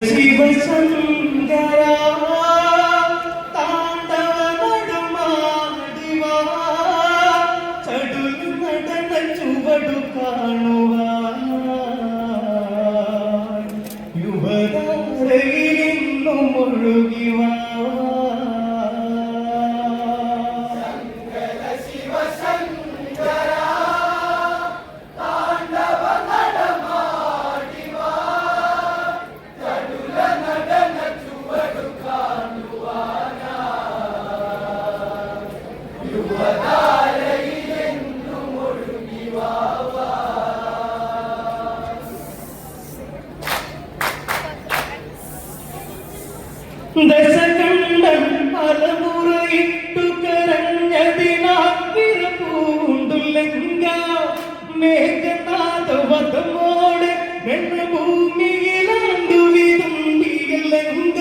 ശിവശങ്കര ചുവടു കാണുവാൻ യുവതാരയിലും ഒഴുകിവാ ദശകണ്ഠൻ തലമുറയിട്ടു കരഞ്ഞതിനാക്കിര പൂണ്ടുലങ്ക മേഘനാഥവധമോടെ ഭൂമിയിലാണ്ടു വിതുമ്പിയലങ്ക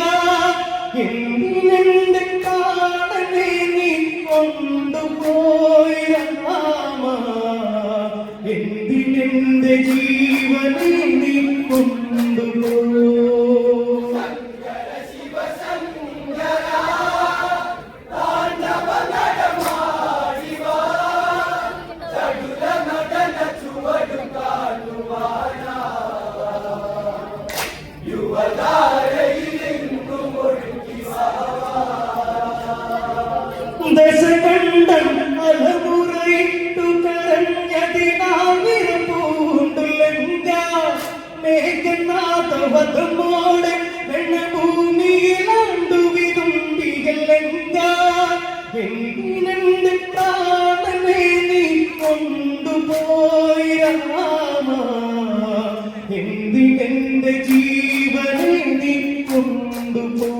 എന്തിനെന്റെ കാണനെ നീ കൊണ്ടുപോയ രാമ എന്തിനെന്റെ ജീവനെ നീ കൊണ്ടുപോയി ദശകണ്ഠൻ തലമുറയിട്ടു കരഞ്ഞതിനാവിര പൂണ്ടുലങ്ക മേഘനാഥവധമോടെ ഭൂമിയിലാണ്ടു വിതുമ്പിയലങ്ക എന്തിനെന്റെ പ്രാണനെ നീ കൊണ്ടുപോയി രാമ എന്തിനെന്റെ ജീവനെ നീ കൊണ്ടുപോ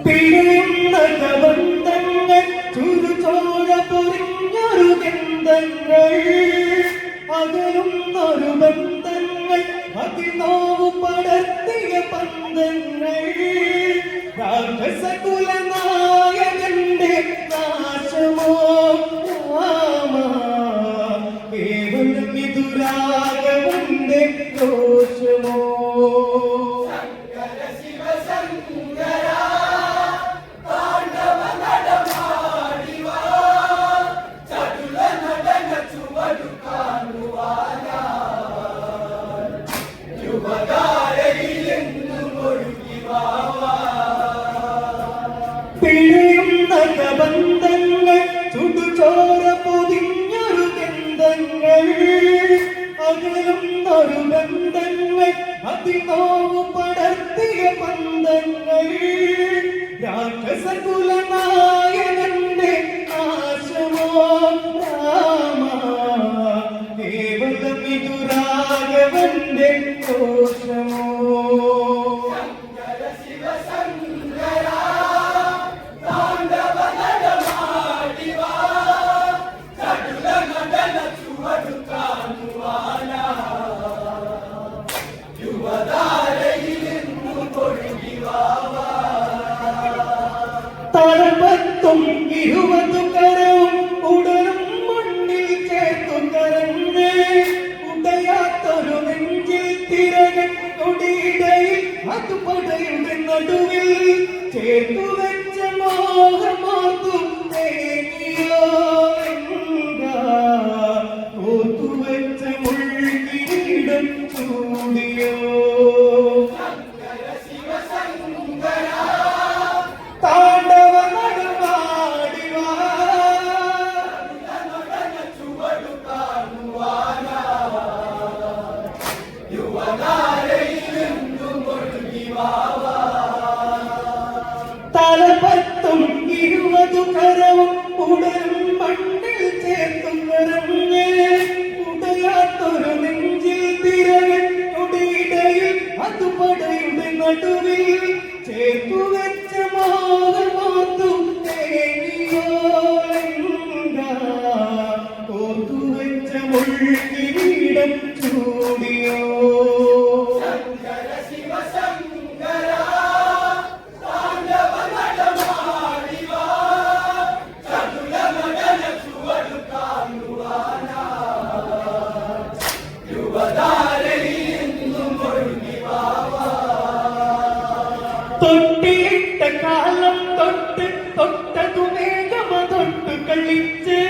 പിഴയുന്ന ബന്ധങ്ങൾ ചുരുചോര പൊരിഞ്ഞൊരു ഗന്ധങ്ങൾ അകലുന്നൊരു ബന്ധങ്ങൾ അതിനോവ് പടർത്തിയ പന്തങ്ങൾ രാക്ഷസകുലനായകന്റെ നാശമോ രാമ കേവലം ഇതുരാഘവന്റെ ദോഷമോ പിഴയുന്ന ബന്ധങ്ങൾ ചുടുചോര പൊതിഞ്ഞൊരു ഗന്ധങ്ങൾ അകലുന്നൊരു ബന്ധങ്ങൾ അതിനോവ് പടർത്തിയ പന്തങ്ങൾ രാക്ഷസകുലനായകന്റെ നാശമോ രാമ കേവലം ഇതുരാഘവന്റെ ദോഷമോ തലപ്പത്തും 20 കരവും ഉടലും മണ്ണിൽ ചേർത്തു കരഞ്ഞ് ഉടയാത്തൊരു നെഞ്ചിൽ തിരകൻ ഒടിയിടയിൽ അത് പടയുടെ നടുവിൽ ചേർത്തു വെച്ച മോഹമാത്തു തേങ്ങിയോ ഓർത്തു വെച്ച മുൾകിരീടം ചൂടിയോ തലപ്പത്തും 20 കരവും ഉടലും മണ്ണിൽ ചേർത്തും കരഞ്ഞ് ഉടയാത്തൊരു നെഞ്ചിൽ തിരകൻ ഒടിയിടയിൽ അത് പടയുടെ നടുവിൽ ചേർത്തു വെച്ച മോഹമാർത്തു തേങ്ങിയോ ഓർത്തു വെച്ച മുൾക്കിരീടം കളിച്ച്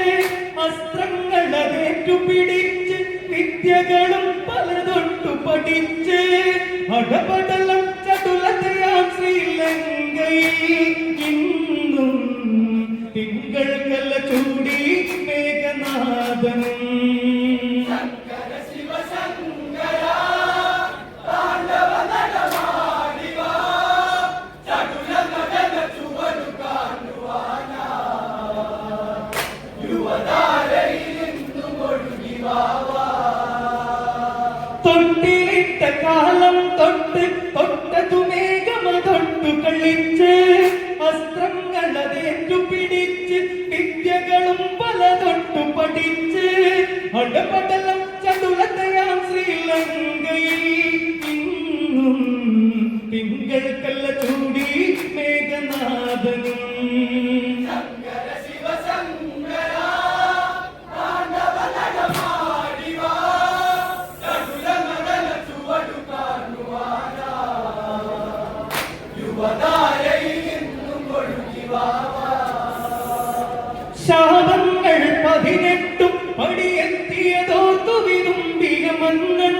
അസ്ത്രങ്ങളതേറ്റു പിടിച്ച് വിദ്യകളും പലതൊട്ടു പഠിച്ച് അടപടലം ചടുലതയാം ശ്രീലങ്കയിൽ ഇന്നും തിങ്കൾ കല ചൂടി മേഘനാഥൻ തൊട്ടിലിട്ട കാലം തൊട്ട് തൊട്ടതു മേഘമ തൊട്ടു കളിച്ച് അസ്ത്രങ്ങളതേറ്റു പിടിച്ച് വിദ്യകളും പലതൊട്ടു പഠിച്ച് അടപടലം ചടുലതയാം ശ്രീലങ്കയിൽ ഇന്നും തിങ്കൾ കല്ല ചൂടി മേഘനാഥനും ശാപങ്ങൾ 18 പടിയെത്തിയതോർത്തു വിതുമ്പിയ മന്നൻ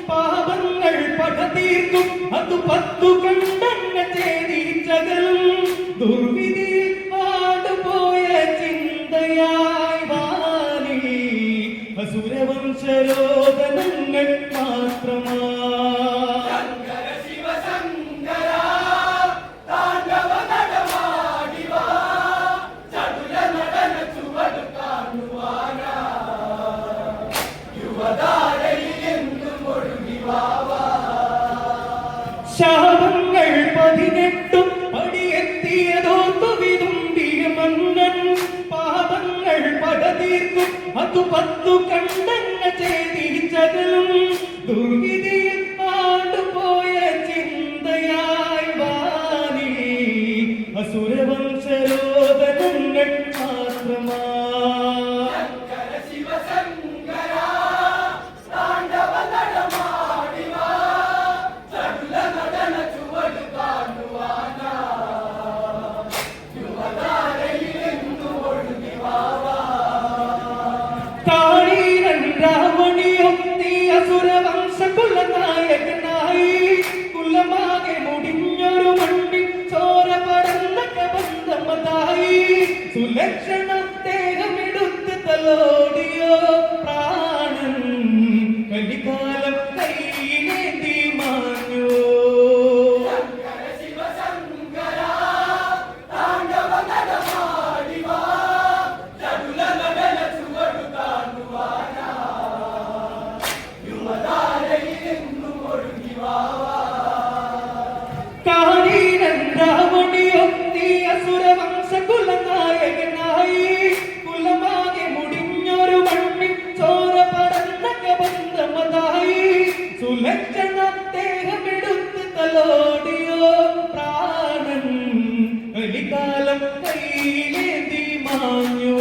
പാപങ്ങൾ പടതീർക്കും അത് 10 കണ്ടങ്ങ ചേരിച്ചകലും ദുർവിധിയിൽ ആടുപോയ ചിന്തയായി വാനി അസുരവംശരോധനങ്ങൾ മാത്രമാ ശാപങ്ങൾ 18 പടിയെത്തിയതോർത്തു വിതുമ്പിയ മന്നൻ പാപങ്ങൾ പടതീർക്കും അത് 10 കണ്ടങ്ങ ചേരിച്ചകലും ദുർവിധിയിൽ ആടുപോയ ചിന്തയായി വാനി അസുരവംശരോധനങ്ങൾ മാത്രമാ നായകനായി കുലമാകെ മുടിഞ്ഞൊരു മണ്ണിൽ ചോര പടർന്ന കബന്ധമതായി സുലക്ഷണ ദേഹമെടുത്ത് തലോടിയോ പ്രാണൻ കലികാലം കൈയിലേന്തി മാഞ്ഞു നായകനായി കുലമാകെ മുടിഞ്ഞൊരു മണ്ണിൽ ചോര പടർന്ന കബന്ധമതായി സുലക്ഷണ ദേഹമെടുത്ത് തലോടിയോ പ്രാണൻ കലികാലം കൈയിലേന്തി മാഞ്ഞു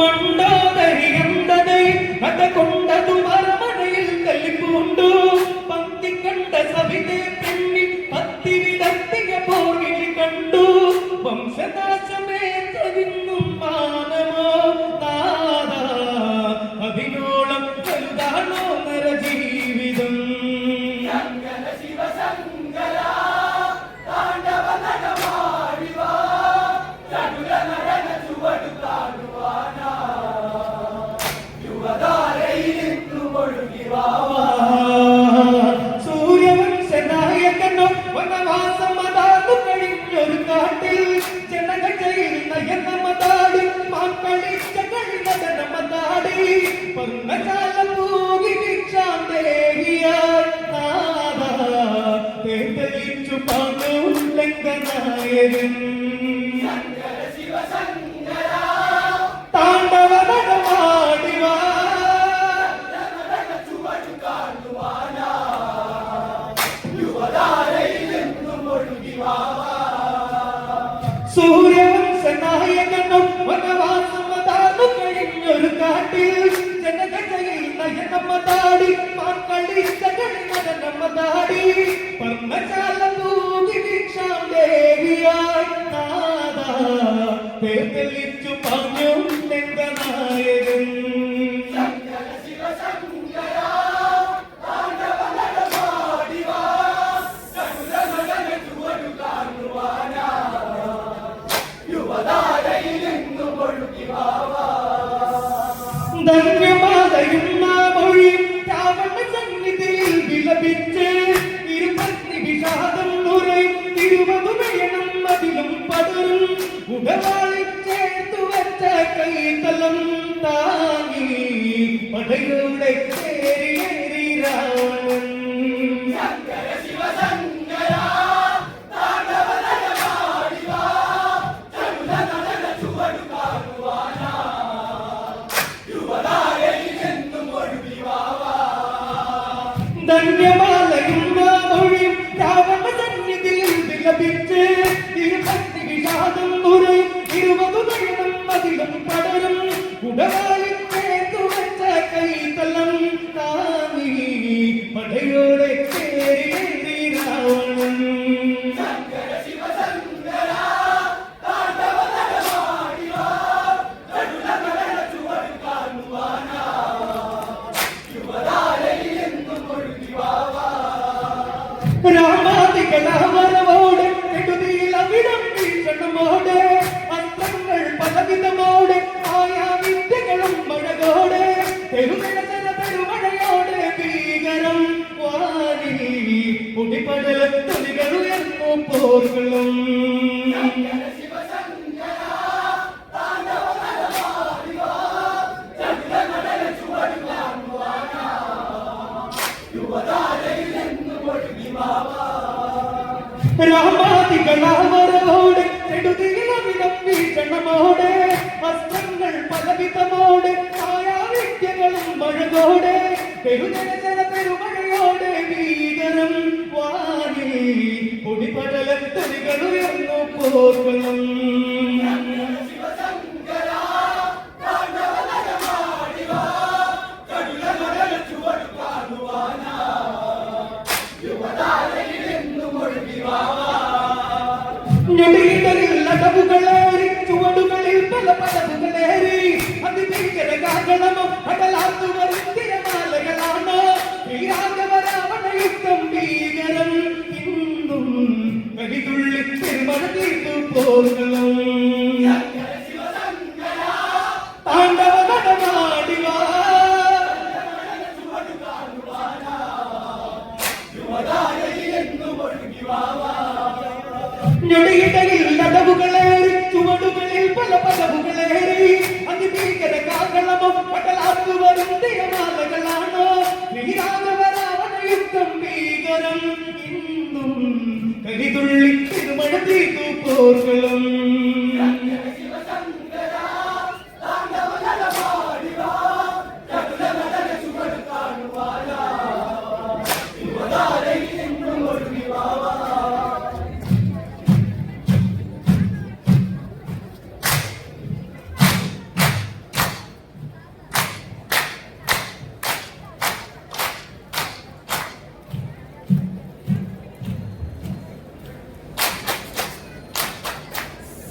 മണ്ടോദരിയന്തതൈ കൊണ്ടതു മരമണയിൽ കല്ലിപ്പൂണ്ടു പന്തി കണ്ട സവിതേ പെണ്ണിൽ പത്തി വിടത്തിയ പോർവിളി കണ്ടു വംശനാശമേ തവിന്നും മാനമോ നാദ അതിനോളം വലുതാണോ നരജീവിതം സൂര്യവംശനായകനോ വനവാസം അതാതു കഴിഞ്ഞൊരു കാട്ടിൽ ജനകജയിൽ നയനമതാടി മാക്കളിച്ച കഴിഞ്ഞതനമതാടി പർണകാല പൂകി ഭിക്ഷാന്തേഹിയായി നാദാ തേന്തലിച്ചു പാങ്ങു ലംഘനായകൻ താണ്ഡവ നടമാടിവാ സൂര്യവംശനായകനും വനവാസ ನಮ್ಮ ದಾಡಿ ಮಕ್ಕಳಿದ್ದ ಕಣ್ಮದ ನಮ್ಮ ದಾಡಿ ಪರ್ಣಶಾಲ ಭೂಮಿ ഭിക്ഷാം ദേവിയായി നാദ തേർത്തലിച്ചു പറഞ്ഞു ലിംഗനായകൻ ധന്യമാതയും മൊഴിയും രാവണ സന്നിധിയിൽ വിലപിച്ച് ഇരുപത്തി വിഷാദം നുറയും 20 വേണം അതിലും പടരും ഉടവാളി ചേർത്തു വച്ച കൈതലം താങ്ങി പടയുടെ ചേരിയേറി രാവണൻ ധന്യമാലയും മൊഴിയും രാവണ സന്നിധിയിൽ വിലപിച്ച് ഇരുപത്തി വിഷാദം നുറയും 20 വേണം അതിലും പടരും ഉടവാളി ചേർത്തു വച്ച കൈതലം താങ്ങി പടയോടെ ചേരിയേറി രാവണൻ രാമാദികളവരവോട് നെടുനീളവിടം വീക്ഷണമോട് അസ്ത്രങ്ങൾ പലവിധമോട് ആയാ വിദ്യകളും മഴകോട് പെരുമഴ പെരുമഴയോട് ഭീകരം വാരി പൊടിപടല തുണികളുയർന്നു പോർകളും രാമാദികളവരവോട് നെടുനീളവിടം വീക്ഷണമോട് അസ്ത്രങ്ങൾ പലവിധമോട് ആയാവിദ്യകളും മഴകോട് പെരുജല പെരുമഴയോട് ഭീകരം വാരി പൊടിപടല തുണികളുയർന്നു പോർകളും ഞൊടിയിടലിൽ അടവുകളേറി ചുവടുകളിൽ പല പടവുകളേറി അതിഭീകര കാരണമോ കടലാത്തു വരും തിരമാലകളാണ് ശ്രീരാഘവരാവണ യുദ്ധം ഭീകരം ഇന്നും കരിതുള്ളി തിരുമഴ തീർത്തു പോർകളും താണ്ഡവ നടമാടിവാ ഞൊടിയിടലിൽ അടവുകളേറി ചുവടുകളിൽ പല പടവുകളേറി അതിഭീകര കാകളമോ കടലാത്തു വരും തിരമാലകളാണ് ശ്രീരാഘവരാവണ യുദ്ധം ഭീകരം ഇന്നും കരിതുള്ളി തിരുമഴ തീർത്തു പോർകളും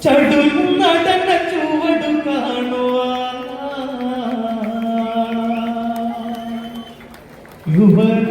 ചടുലു നടന്ന ചുവടു കാണുവാൻ യുവന